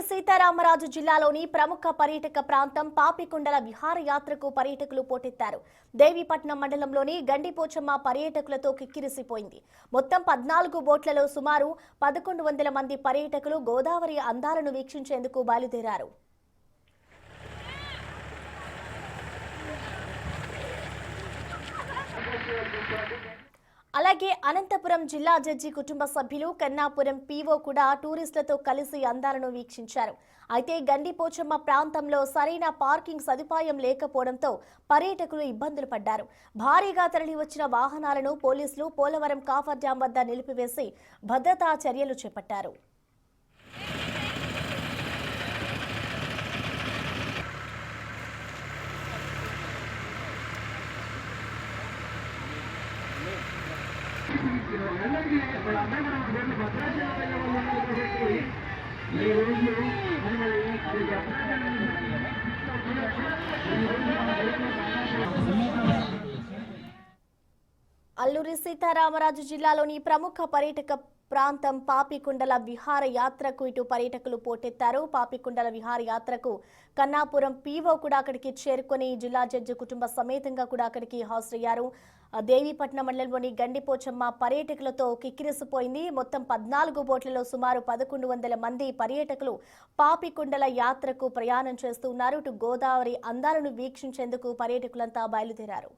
సీతారామరాజు జిల్లాలోని ప్రముఖ పర్యాటక ప్రాంతం పాపికొండల విహారయాత్రకు పర్యాటకులు పోటెత్తారు. దేవీపట్నం మండలంలోని గండిపోచమ్మ పర్యాటకులతో కిక్కిరిసిపోయింది. మొత్తం 14 బోట్లలో సుమారు 1100 మంది పర్యాటకులు గోదావరి అందాలను వీక్షించేందుకు బయలుదేరారు. అలాగే అనంతపురం జిల్లా జడ్జి కుటుంబ సభ్యులు కన్నాపురం పీఓ కూడా టూరిస్టులతో కలిసి అందాలను వీక్షించారు. అయితే గండిపోచమ్మ ప్రాంతంలో సరైన పార్కింగ్ సదుపాయం లేకపోవడంతో పర్యాటకులు ఇబ్బందులు పడ్డారు. భారీగా తరలి వచ్చిన వాహనాలను పోలీసులు పోలవరం కాఫర్ డ్యాం వద్ద నిలిపివేసి భద్రతా చర్యలు చేపట్టారు. అల్లూరి సీతారామరాజు జిల్లాలోని ప్రముఖ పర్యాటక ప్రాంతం పాపికొండల విహారయాత్రకు ఇటు పర్యాటకులు పోటెత్తారు. పాపికొండల విహారయాత్రకు కన్నాపురం పీఓ కూడా అక్కడికి చేరుకొని జిల్లా జడ్జి కుటుంబ సమేతంగా కూడా అక్కడికి హాజరయ్యారు. దేవీపట్నం మండలంలోని గండిపోచమ్మ పర్యాటకులతో కిక్కిరిసిపోయింది. మొత్తం 14 బోట్లలో సుమారు 1100 మంది పర్యాటకులు పాపికొండల యాత్రకు ప్రయాణం చేస్తున్నారు. ఇటు గోదావరి అందాలను వీక్షించేందుకు పర్యాటకులంతా బయలుదేరారు.